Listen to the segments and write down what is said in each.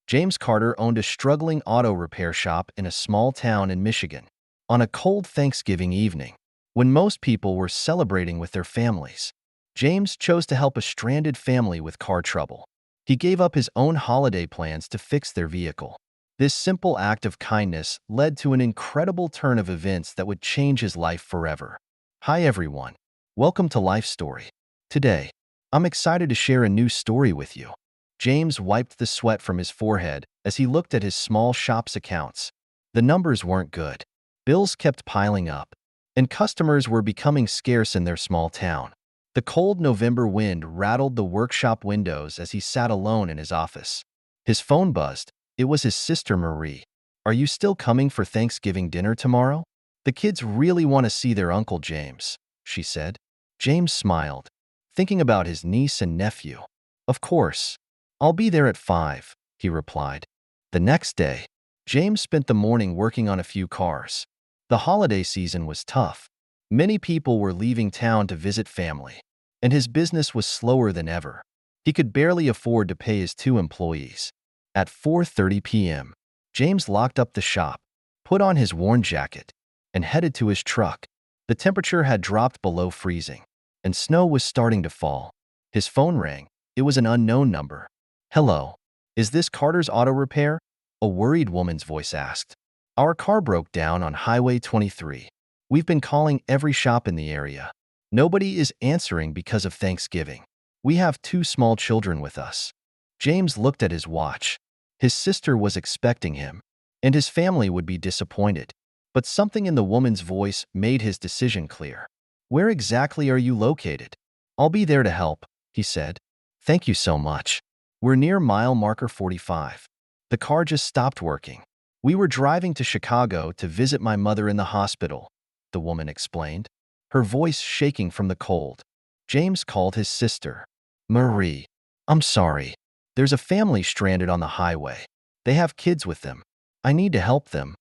James Carter owned a struggling auto repair shop in a small town in Michigan. On a cold Thanksgiving evening, when most people were celebrating with their families, James chose to help a stranded family with car trouble. He gave up his own holiday plans to fix their vehicle. This simple act of kindness led to an incredible turn of events that would change his life forever. Hi everyone. Welcome to Life Story. Today, I'm excited to share a new story with you. James wiped the sweat from his forehead as he looked at his small shop's accounts. The numbers weren't good. Bills kept piling up, and customers were becoming scarce in their small town. The cold November wind rattled the workshop windows as he sat alone in his office. His phone buzzed. It was his sister Marie. "Are you still coming for Thanksgiving dinner tomorrow? The kids really want to see their Uncle James," she said. James smiled, thinking about his niece and nephew. "Of course. I'll be there at 5, he replied. The next day, James spent the morning working on a few cars. The holiday season was tough. Many people were leaving town to visit family, and his business was slower than ever. He could barely afford to pay his 2 employees. At 4:30 p.m., James locked up the shop, put on his worn jacket, and headed to his truck. The temperature had dropped below freezing, and snow was starting to fall. His phone rang. It was an unknown number. "Hello, is this Carter's Auto Repair?" a worried woman's voice asked. "Our car broke down on Highway 23. We've been calling every shop in the area. Nobody is answering because of Thanksgiving. We have 2 small children with us." James looked at his watch. His sister was expecting him, and his family would be disappointed. But something in the woman's voice made his decision clear. "Where exactly are you located?" "I'll be there to help," he said. "Thank you so much. We're near mile marker 45. The car just stopped working. We were driving to Chicago to visit my mother in the hospital," the woman explained, her voice shaking from the cold. James called his sister. "Marie, I'm sorry. There's a family stranded on the highway. They have kids with them. I need to help them."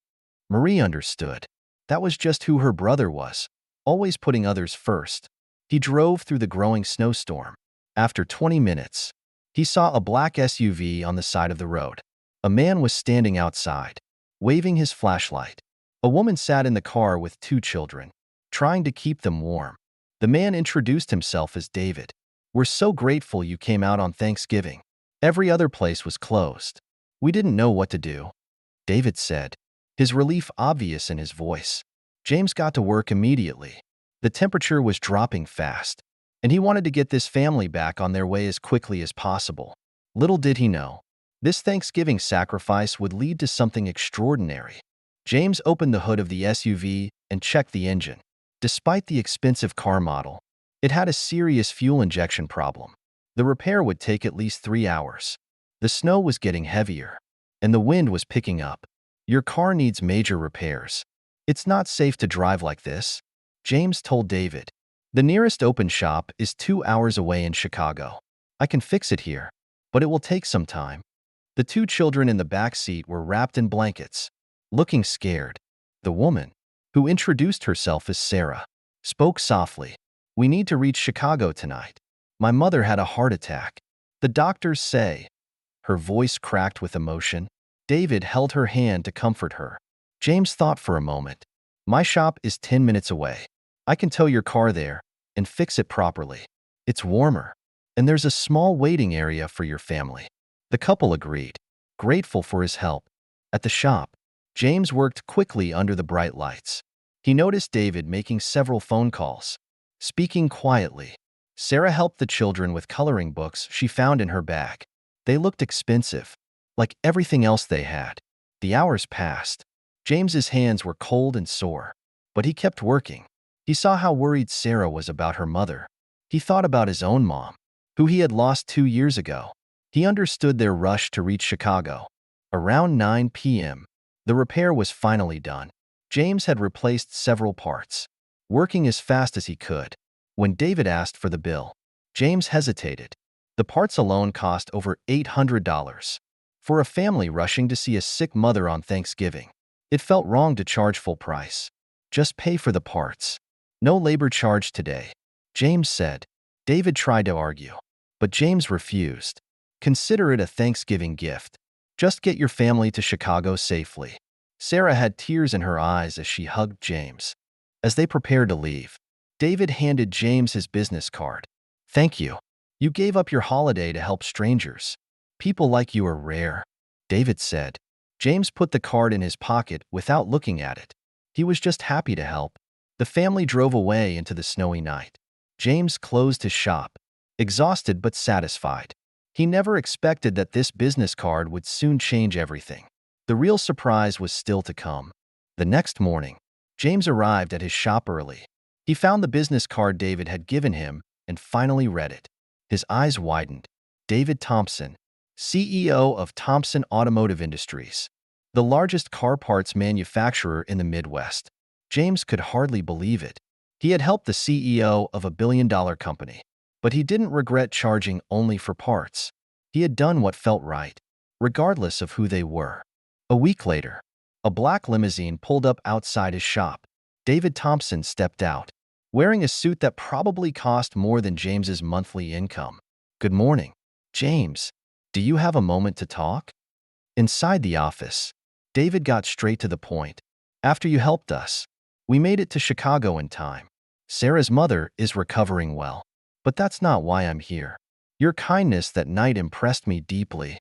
Marie understood. That was just who her brother was, always putting others first. He drove through the growing snowstorm. After 20 minutes, he saw a black SUV on the side of the road. A man was standing outside, waving his flashlight. A woman sat in the car with 2 children, trying to keep them warm. The man introduced himself as David. "We're so grateful you came out on Thanksgiving. Every other place was closed. We didn't know what to do," David said, his relief obvious in his voice. James got to work immediately. The temperature was dropping fast, and he wanted to get this family back on their way as quickly as possible. Little did he know, this Thanksgiving sacrifice would lead to something extraordinary. James opened the hood of the SUV and checked the engine. Despite the expensive car model, it had a serious fuel injection problem. The repair would take at least 3 hours. The snow was getting heavier, and the wind was picking up. "Your car needs major repairs. It's not safe to drive like this," James told David. "The nearest open shop is 2 hours away in Chicago. I can fix it here, but it will take some time." The 2 children in the back seat were wrapped in blankets, looking scared. The woman, who introduced herself as Sarah, spoke softly. "We need to reach Chicago tonight. My mother had a heart attack. The doctors say." Her voice cracked with emotion. David held her hand to comfort her. James thought for a moment. "My shop is 10 minutes away. I can tow your car there and fix it properly. It's warmer, and there's a small waiting area for your family." The couple agreed, grateful for his help. At the shop, James worked quickly under the bright lights. He noticed David making several phone calls, speaking quietly. Sarah helped the children with coloring books she found in her bag. They looked expensive, like everything else they had. The hours passed. James's hands were cold and sore, but he kept working. He saw how worried Sarah was about her mother. He thought about his own mom, who he had lost 2 years ago. He understood their rush to reach Chicago. Around 9 p.m., the repair was finally done. James had replaced several parts, working as fast as he could. When David asked for the bill, James hesitated. The parts alone cost over $800. For a family rushing to see a sick mother on Thanksgiving, it felt wrong to charge full price. "Just pay for the parts. No labor charge today," James said. David tried to argue, but James refused. "Consider it a Thanksgiving gift." Just get your family to Chicago safely. Sarah had tears in her eyes as she hugged James. As they prepared to leave, David handed James his business card. Thank you. You gave up your holiday to help strangers. People like you are rare, David said. James put the card in his pocket without looking at it. He was just happy to help. The family drove away into the snowy night. James closed his shop, exhausted but satisfied. He never expected that this business card would soon change everything. The real surprise was still to come. The next morning, James arrived at his shop early. He found the business card David had given him and finally read it. His eyes widened. David Thompson, CEO of Thompson Automotive Industries, the largest car parts manufacturer in the Midwest. James could hardly believe it. He had helped the CEO of a billion-dollar company, but he didn't regret charging only for parts. He had done what felt right, regardless of who they were. A week later, a black limousine pulled up outside his shop. David Thompson stepped out, wearing a suit that probably cost more than James's monthly income. Good morning, James. Do you have a moment to talk? Inside the office, David got straight to the point. After you helped us, we made it to Chicago in time. Sarah's mother is recovering well, but that's not why I'm here. Your kindness that night impressed me deeply.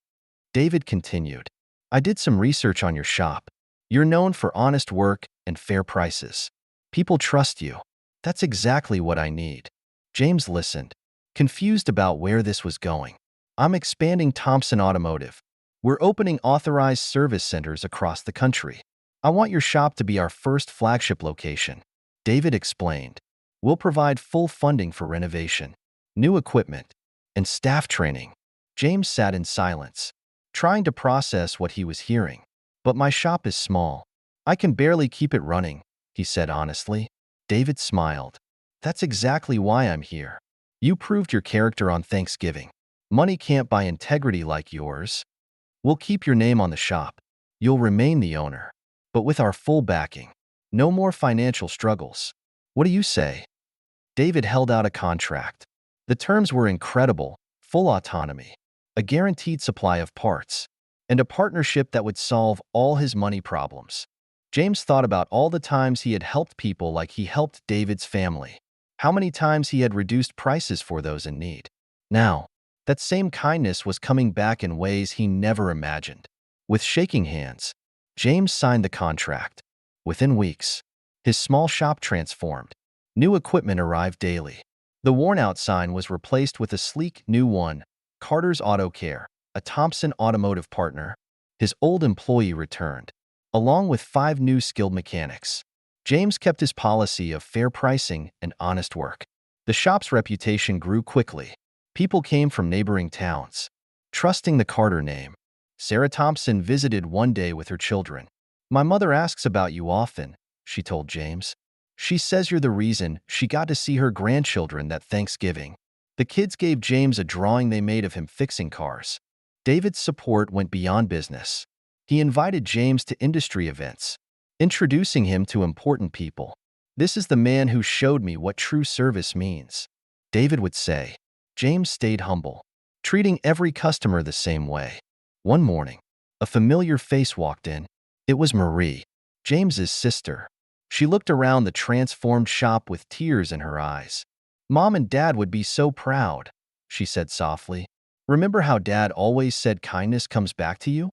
David continued. I did some research on your shop. You're known for honest work and fair prices. People trust you. That's exactly what I need. James listened, confused about where this was going. I'm expanding Thompson Automotive. We're opening authorized service centers across the country. I want your shop to be our first flagship location. David explained. We'll provide full funding for renovation, new equipment, and staff training. James sat in silence, trying to process what he was hearing. But my shop is small. I can barely keep it running, he said honestly. David smiled. That's exactly why I'm here. You proved your character on Thanksgiving. Money can't buy integrity like yours. We'll keep your name on the shop. You'll remain the owner. But with our full backing, no more financial struggles. What do you say? David held out a contract. The terms were incredible: full autonomy, a guaranteed supply of parts, and a partnership that would solve all his money problems. James thought about all the times he had helped people like he helped David's family, how many times he had reduced prices for those in need. Now, that same kindness was coming back in ways he never imagined. With shaking hands, James signed the contract. Within weeks, his small shop transformed. New equipment arrived daily. The worn-out sign was replaced with a sleek new one, Carter's Auto Care, a Thompson Automotive partner. His old employee returned, along with 5 new skilled mechanics. James kept his policy of fair pricing and honest work. The shop's reputation grew quickly. People came from neighboring towns, trusting the Carter name. Sarah Thompson visited one day with her children. My mother asks about you often, she told James. She says you're the reason she got to see her grandchildren that Thanksgiving. The kids gave James a drawing they made of him fixing cars. David's support went beyond business. He invited James to industry events, introducing him to important people. This is the man who showed me what true service means, David would say. James stayed humble, treating every customer the same way. One morning, a familiar face walked in. It was Marie, James's sister. She looked around the transformed shop with tears in her eyes. Mom and Dad would be so proud, she said softly. Remember how Dad always said kindness comes back to you?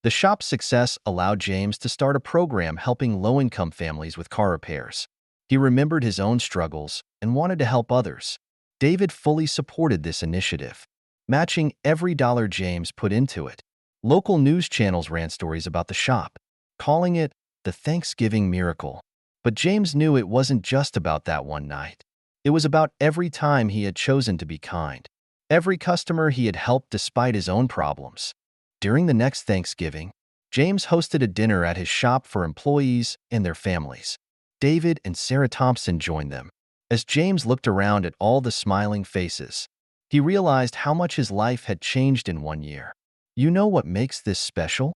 The shop's success allowed James to start a program helping low-income families with car repairs. He remembered his own struggles and wanted to help others. David fully supported this initiative, matching every dollar James put into it. Local news channels ran stories about the shop, calling it the Thanksgiving miracle. But James knew it wasn't just about that one night. It was about every time he had chosen to be kind, every customer he had helped despite his own problems. During the next Thanksgiving, James hosted a dinner at his shop for employees and their families. David and Sarah Thompson joined them. As James looked around at all the smiling faces, he realized how much his life had changed in one year. You know what makes this special?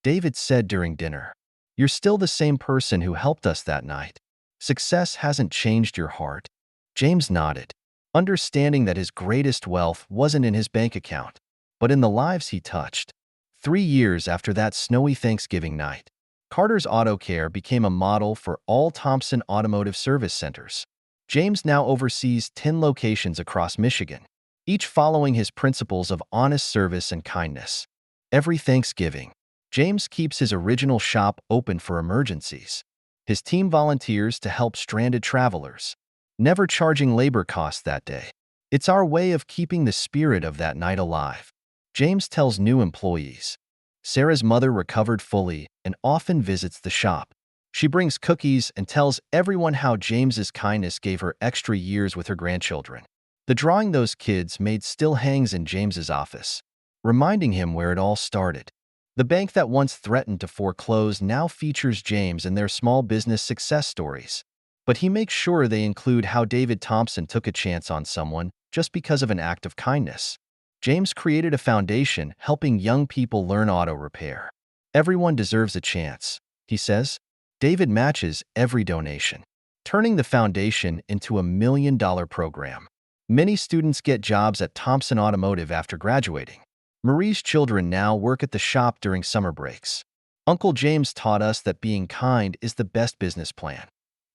David said during dinner. You're still the same person who helped us that night. Success hasn't changed your heart. James nodded, understanding that his greatest wealth wasn't in his bank account, but in the lives he touched. 3 years after that snowy Thanksgiving night, Carter's Auto Care became a model for all Thompson Automotive Service Centers. James now oversees 10 locations across Michigan, each following his principles of honest service and kindness. Every Thanksgiving, James keeps his original shop open for emergencies. His team volunteers to help stranded travelers, never charging labor costs that day. It's our way of keeping the spirit of that night alive. James tells new employees. Sarah's mother recovered fully and often visits the shop. She brings cookies and tells everyone how James's kindness gave her extra years with her grandchildren. The drawing those kids made still hangs in James's office, reminding him where it all started. The bank that once threatened to foreclose now features James in their small business success stories. But he makes sure they include how David Thompson took a chance on someone just because of an act of kindness. James created a foundation helping young people learn auto repair. Everyone deserves a chance, he says. David matches every donation, turning the foundation into a $1 million program. Many students get jobs at Thompson Automotive after graduating. Marie's children now work at the shop during summer breaks. Uncle James taught us that being kind is the best business plan.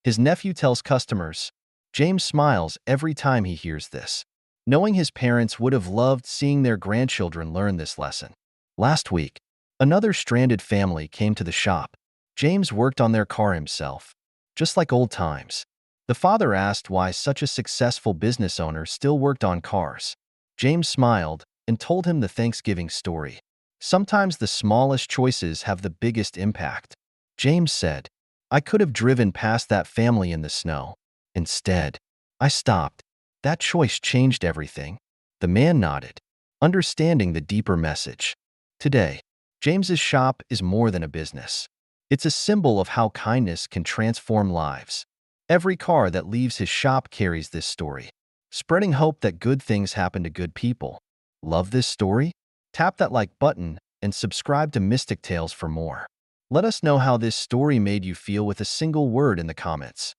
His nephew tells customers. James smiles every time he hears this, knowing his parents would have loved seeing their grandchildren learn this lesson. Last week, another stranded family came to the shop. James worked on their car himself, just like old times. The father asked why such a successful business owner still worked on cars. James smiled and told him the Thanksgiving story. Sometimes the smallest choices have the biggest impact. James said, I could have driven past that family in the snow. Instead, I stopped. That choice changed everything. The man nodded, understanding the deeper message. Today, James's shop is more than a business. It's a symbol of how kindness can transform lives. Every car that leaves his shop carries this story, spreading hope that good things happen to good people. Love this story? Tap that like button and subscribe to Mystic Tales for more. Let us know how this story made you feel with a single word in the comments.